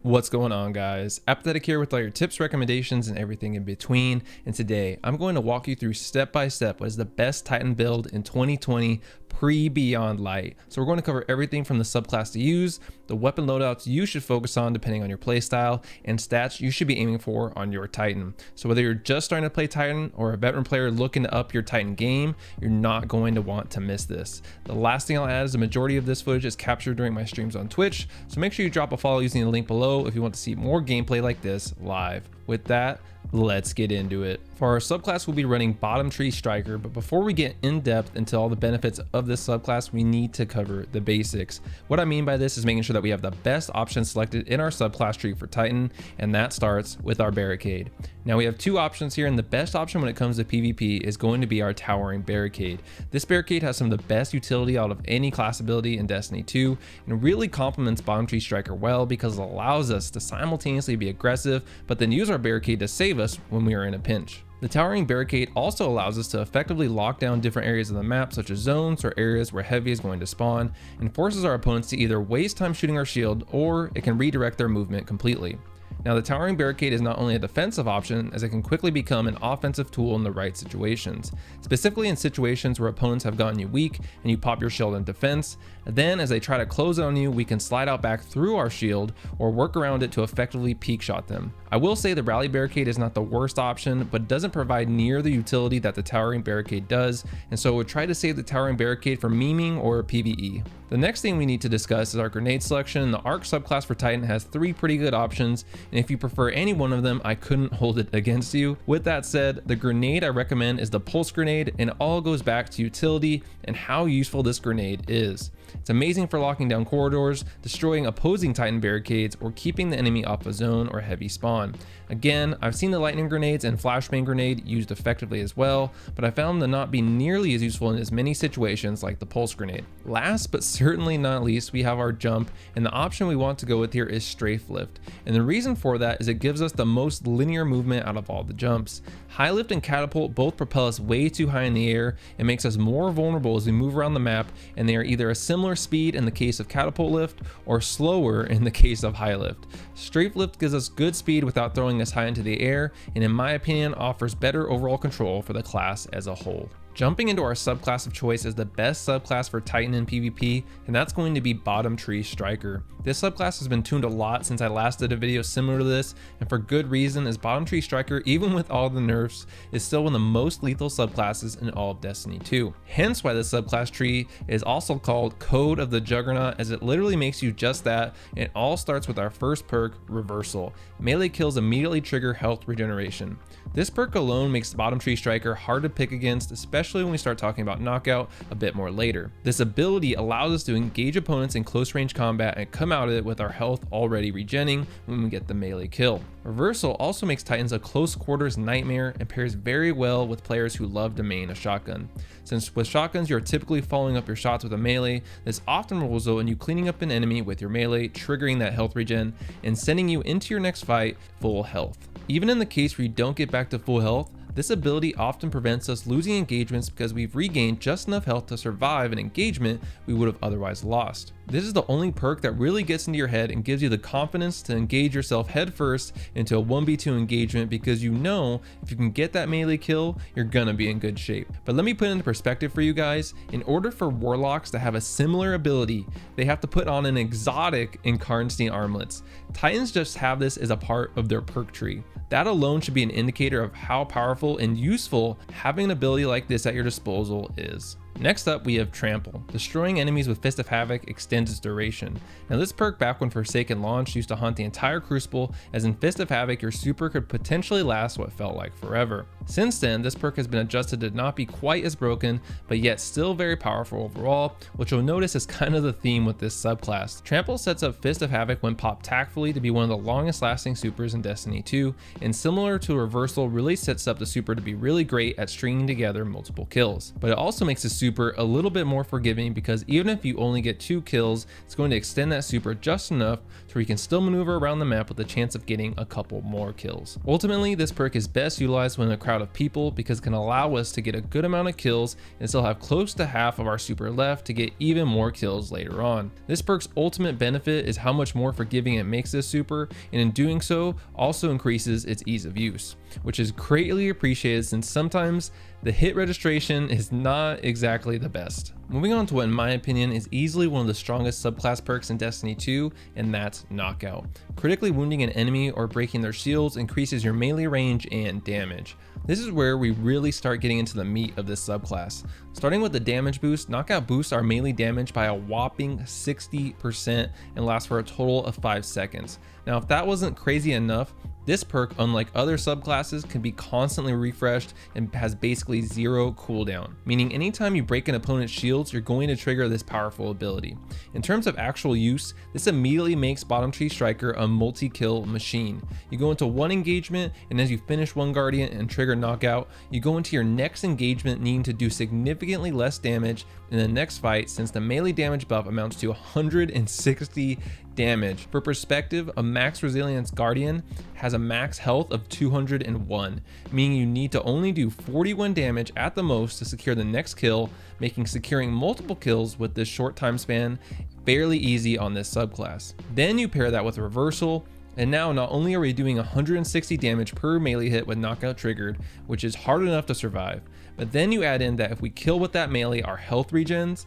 What's going on, guys? Apathettic here with all your tips, recommendations, and everything in between. And today I'm going to walk you through step by step what is the best Titan build in 2020 pre-Beyond Light. So we're going to cover everything from the subclass to use, the weapon loadouts you should focus on depending on your playstyle, and stats you should be aiming for on your Titan. So whether you're just starting to play Titan or a veteran player looking to up your Titan game, you're not going to want to miss this. The last thing I'll add is the majority of this footage is captured during my streams on Twitch, so make sure you drop a follow using the link below if you want to see more gameplay like this live. With that, let's get into it. For our subclass, we'll be running Bottom Tree Striker, but before we get in depth into all the benefits of this subclass, we need to cover the basics. What I mean by this is making sure that we have the best option selected in our subclass tree for Titan, and that starts with our Barricade. Now we have two options here, and the best option when it comes to PvP is going to be our Towering Barricade. This Barricade has some of the best utility out of any class ability in Destiny 2, and really complements Bottom Tree Striker well because it allows us to simultaneously be aggressive, but then use our Barricade to save us when we are in a pinch. The Towering Barricade also allows us to effectively lock down different areas of the map, such as zones or areas where heavy is going to spawn, and forces our opponents to either waste time shooting our shield, or it can redirect their movement completely. Now, the Towering Barricade is not only a defensive option, as it can quickly become an offensive tool in the right situations, specifically in situations where opponents have gotten you weak and you pop your shield in defense. Then as they try to close on you, we can slide out back through our shield or work around it to effectively peek shot them. I will say the Rally Barricade is not the worst option, but doesn't provide near the utility that the Towering Barricade does, and so I would try to save the Towering Barricade for memeing or PvE. The next thing we need to discuss is our grenade selection. The Arc subclass for Titan has three pretty good options, and if you prefer any one of them, I couldn't hold it against you. With that said, the grenade I recommend is the Pulse Grenade, and it all goes back to utility and how useful this grenade is. It's amazing for locking down corridors, destroying opposing Titan barricades, or keeping the enemy off a zone or heavy spawn. Again, I've seen the lightning grenades and flashbang grenade used effectively as well, but I found them not be nearly as useful in as many situations like the pulse grenade. Last but certainly not least, we have our jump, and the option we want to go with here is Strafe Lift. And the reason for that is it gives us the most linear movement out of all the jumps. High Lift and Catapult both propel us way too high in the air and makes us more vulnerable as we move around the map, and they are either a similar speed in the case of Catapult Lift or slower in the case of High Lift. Strafe Lift gives us good speed without throwing us high into the air, and in my opinion offers better overall control for the class as a whole. Jumping into our subclass of choice is the best subclass for Titan in PvP, and that's going to be Bottom Tree Striker. This subclass has been tuned a lot since I last did a video similar to this, and for good reason, as Bottom Tree Striker, even with all the nerfs, is still one of the most lethal subclasses in all of Destiny 2. Hence why this subclass tree is also called Code of the Juggernaut, as it literally makes you just that, and it all starts with our first perk, Reversal. Melee kills immediately trigger health regeneration. This perk alone makes Bottom Tree Striker hard to pick against, especially when we start talking about knockout a bit more later. This ability allows us to engage opponents in close range combat and come out of it with our health already regenning when we get the melee kill. Reversal also makes Titans a close quarters nightmare and pairs very well with players who love to main a shotgun. Since with shotguns you're typically following up your shots with a melee, this often will result in you cleaning up an enemy with your melee, triggering that health regen, and sending you into your next fight full health. Even in the case where you don't get back to full health, this ability often prevents us losing engagements because we've regained just enough health to survive an engagement we would have otherwise lost. This is the only perk that really gets into your head and gives you the confidence to engage yourself headfirst into a 1v2 engagement, because you know if you can get that melee kill, you're gonna be in good shape. But let me put it into perspective for you guys. In order for Warlocks to have a similar ability, they have to put on an exotic in Karnstein armlets. Titans just have this as a part of their perk tree. That alone should be an indicator of how powerful and useful having an ability like this at your disposal is. Next up, we have Trample. Destroying enemies with Fist of Havoc extends its duration. Now this perk back when Forsaken launched used to haunt the entire Crucible, as in Fist of Havoc your super could potentially last what felt like forever. Since then, this perk has been adjusted to not be quite as broken, but yet still very powerful overall, which you'll notice is kind of the theme with this subclass. Trample sets up Fist of Havoc when popped tactfully to be one of the longest lasting supers in Destiny 2, and similar to Reversal, really sets up the super to be really great at stringing together multiple kills. But it also makes the super a little bit more forgiving, because even if you only get 2 kills, it's going to extend that super just enough so you can still maneuver around the map with a chance of getting a couple more kills. Ultimately, this perk is best utilized when a crowd crowd of people because it can allow us to get a good amount of kills and still have close to half of our super left to get even more kills later on. This perk's ultimate benefit is how much more forgiving it makes this super, and in doing so also increases its ease of use, which is greatly appreciated since sometimes the hit registration is not exactly the best. Moving on to what in my opinion is easily one of the strongest subclass perks in Destiny 2, and that's Knockout. Critically wounding an enemy or breaking their shields increases your melee range and damage. This is where we really start getting into the meat of this subclass. Starting with the damage boost, Knockout boosts our melee damage by a whopping 60% and lasts for a total of 5 seconds. Now if that wasn't crazy enough, this perk, unlike other subclasses, can be constantly refreshed and has basically zero cooldown, meaning anytime you break an opponent's shields, you're going to trigger this powerful ability. In terms of actual use, this immediately makes Bottom Tree Striker a multi-kill machine. You go into one engagement, and as you finish one Guardian and trigger Knockout, you go into your next engagement needing to do significantly less damage in the next fight, since the melee damage buff amounts to 160 damage. For perspective, a max resilience Guardian has a max health of 201, meaning you need to only do 41 damage at the most to secure the next kill, making securing multiple kills with this short time span fairly easy on this subclass. Then you pair that with Reversal, and now not only are we doing 160 damage per melee hit with Knockout triggered, which is hard enough to survive, but then you add in that if we kill with that melee, our health regens.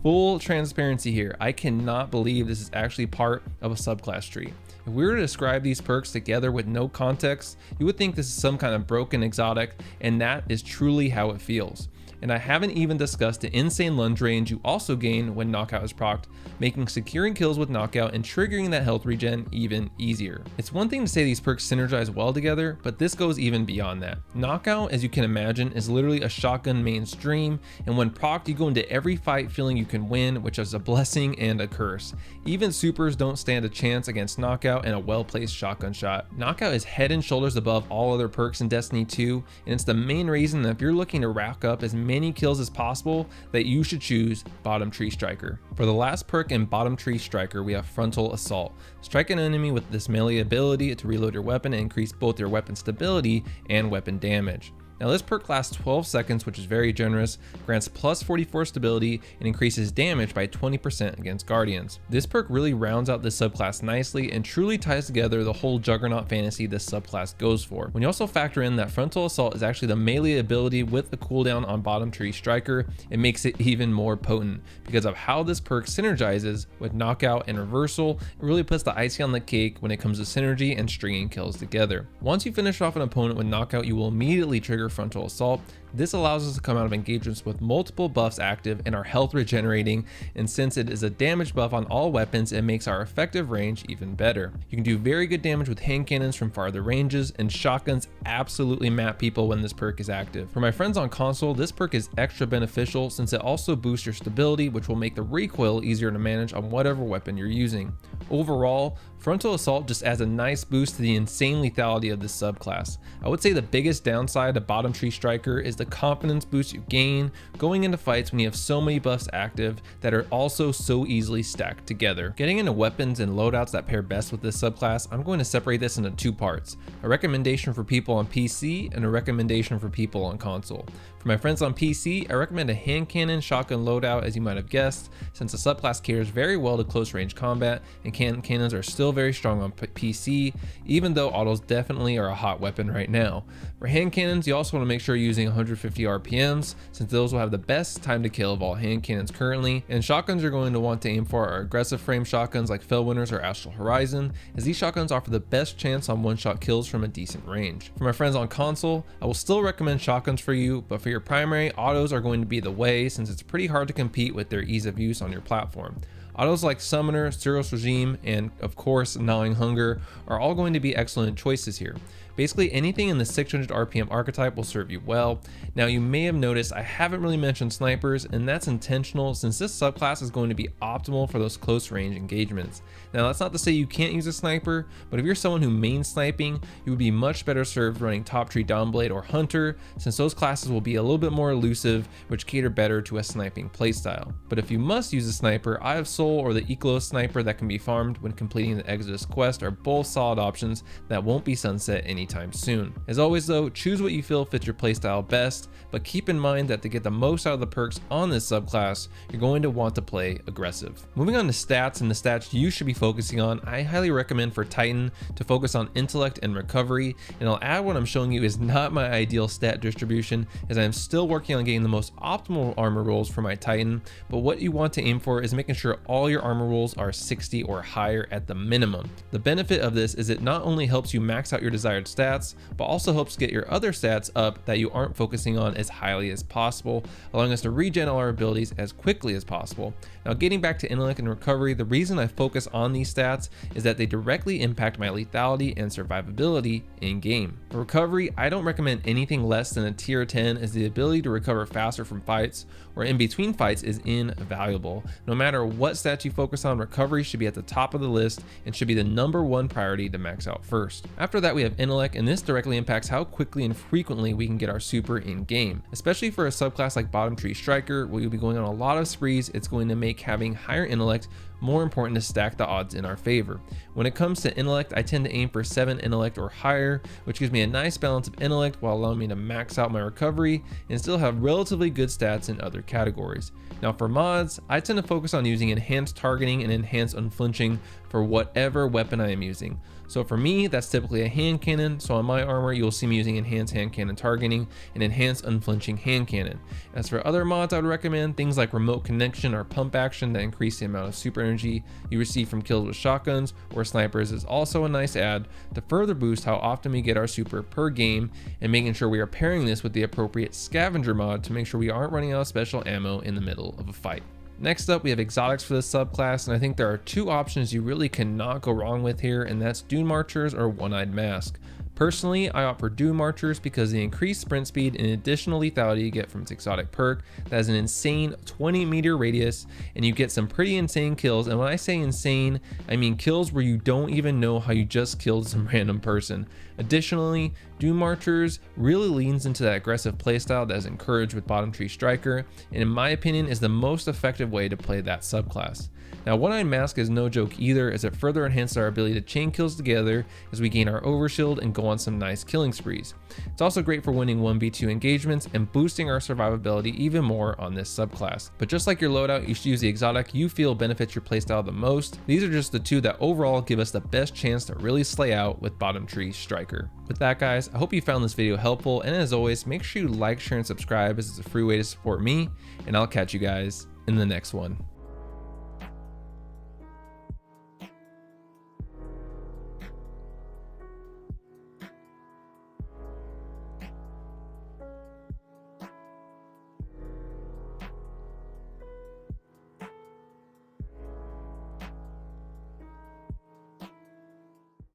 Full transparency here, I cannot believe this is actually part of a subclass tree. If we were to describe these perks together with no context, you would think this is some kind of broken exotic, and that is truly how it feels. And I haven't even discussed the insane lunge range you also gain when Knockout is procced, making securing kills with Knockout and triggering that health regen even easier. It's one thing to say these perks synergize well together, but this goes even beyond that. Knockout, as you can imagine, is literally a shotgun mainstream, and when procced, you go into every fight feeling you can win, which is a blessing and a curse. Even supers don't stand a chance against Knockout and a well-placed shotgun shot. Knockout is head and shoulders above all other perks in Destiny 2, and it's the main reason that if you're looking to rack up as many kills as possible, that you should choose Bottom Tree Striker. For the last perk in Bottom Tree Striker, we have Frontal Assault. Strike an enemy with this melee ability to reload your weapon and increase both your weapon stability and weapon damage. Now this perk lasts 12 seconds, which is very generous, grants plus 44 stability, and increases damage by 20% against Guardians. This perk really rounds out this subclass nicely and truly ties together the whole Juggernaut fantasy this subclass goes for. When you also factor in that Frontal Assault is actually the melee ability with the cooldown on Bottom Tree Striker, it makes it even more potent because of how this perk synergizes with Knockout and Reversal. It really puts the icing on the cake when it comes to synergy and stringing kills together. Once you finish off an opponent with Knockout, you will immediately trigger Frontal Assault. This allows us to come out of engagements with multiple buffs active and our health regenerating, and since it is a damage buff on all weapons, it makes our effective range even better. You can do very good damage with hand cannons from farther ranges, and shotguns absolutely map people when this perk is active. For my friends on console, this perk is extra beneficial since it also boosts your stability, which will make the recoil easier to manage on whatever weapon you're using. Overall, Frontal Assault just adds a nice boost to the insane lethality of this subclass. I would say the biggest downside to Bottom Tree Striker is the confidence boost you gain going into fights when you have so many buffs active that are also so easily stacked together. Getting into weapons and loadouts that pair best with this subclass, I'm going to separate this into two parts: a recommendation for people on PC and a recommendation for people on console. For my friends on PC, I recommend a hand cannon shotgun loadout, as you might have guessed, since the subclass caters very well to close range combat, and cannons are still very strong on PC, even though autos definitely are a hot weapon right now. For hand cannons, you also want to make sure you're using 150 RPMs, since those will have the best time to kill of all hand cannons currently, and shotguns you're going to want to aim for are aggressive frame shotguns like Fellwinners or Astral Horizon, as these shotguns offer the best chance on one-shot kills from a decent range. For my friends on console, I will still recommend shotguns for you, but for your primary, autos are going to be the way, since it's pretty hard to compete with their ease of use on your platform. Autos like Summoner, Cyril's Regime, and of course Gnawing Hunger are all going to be excellent choices here. Basically anything in the 600 RPM archetype will serve you well. Now you may have noticed I haven't really mentioned snipers, and that's intentional since this subclass is going to be optimal for those close range engagements. Now that's not to say you can't use a sniper, but if you're someone who mains sniping, you would be much better served running Top Tree Downblade or Hunter, since those classes will be a little bit more elusive, which cater better to a sniping playstyle. But if you must use a sniper, Eye of Soul or the Eclos sniper that can be farmed when completing the Exodus quest are both solid options that won't be sunset anytime soon. As always though, choose what you feel fits your playstyle best, but keep in mind that to get the most out of the perks on this subclass, you're going to want to play aggressive. Moving on to stats and the stats you should be focusing on, I highly recommend for Titan to focus on intellect and recovery, and I'll add what I'm showing you is not my ideal stat distribution, as I am still working on getting the most optimal armor rolls for my Titan, but what you want to aim for is making sure all your armor rolls are 60 or higher at the minimum. The benefit of this is it not only helps you max out your desired stats, but also helps get your other stats up that you aren't focusing on as highly as possible, allowing us to regen all our abilities as quickly as possible. Now getting back to intellect and recovery, the reason I focus on these stats is that they directly impact my lethality and survivability in game. For recovery, I don't recommend anything less than a tier 10, as the ability to recover faster from fights or in between fights is invaluable. No matter what stats you focus on, recovery should be at the top of the list and should be the #1 priority to max out first. After that we have intellect, and this directly impacts how quickly and frequently we can get our super in game. Especially for a subclass like Bottom Tree Striker, where you'll be going on a lot of sprees, it's going to make having higher intellect more important to stack the odds in our favor. When it comes to intellect, I tend to aim for 7 intellect or higher, which gives me a nice balance of intellect while allowing me to max out my recovery and still have relatively good stats in other categories. Now for mods, I tend to focus on using enhanced targeting and enhanced unflinching for whatever weapon I am using. So for me, that's typically a hand cannon, so on my armor you'll see me using enhanced hand cannon targeting and enhanced unflinching hand cannon. As for other mods, I would recommend things like remote connection or pump action that increase the amount of super energy you receive from kills with shotguns or snipers is also a nice add to further boost how often we get our super per game, and making sure we are pairing this with the appropriate scavenger mod to make sure we aren't running out of special ammo in the middle of a fight. Next up, we have exotics for this subclass, and I think there are two options you really cannot go wrong with here, and that's Dune Marchers or One-Eyed Mask. Personally, I opt for Dune Marchers because the increased sprint speed and additional lethality you get from its exotic perk that has an insane 20-meter radius, and you get some pretty insane kills. And when I say insane, I mean kills where you don't even know how you just killed some random person. Additionally, Dune Marchers really leans into that aggressive playstyle that is encouraged with Bottom Tree Striker, and in my opinion is the most effective way to play that subclass. Now One-Eyed Mask is no joke either, as it further enhances our ability to chain kills together as we gain our overshield and go on some nice killing sprees. It's also great for winning 1v2 engagements and boosting our survivability even more on this subclass. But just like your loadout, you should use the exotic you feel benefits your playstyle the most. These are just the two that overall give us the best chance to really slay out with Bottom Tree Striker. With that guys, I hope you found this video helpful, and as always, make sure you like, share, and subscribe as it's a free way to support me, and I'll catch you guys in the next one.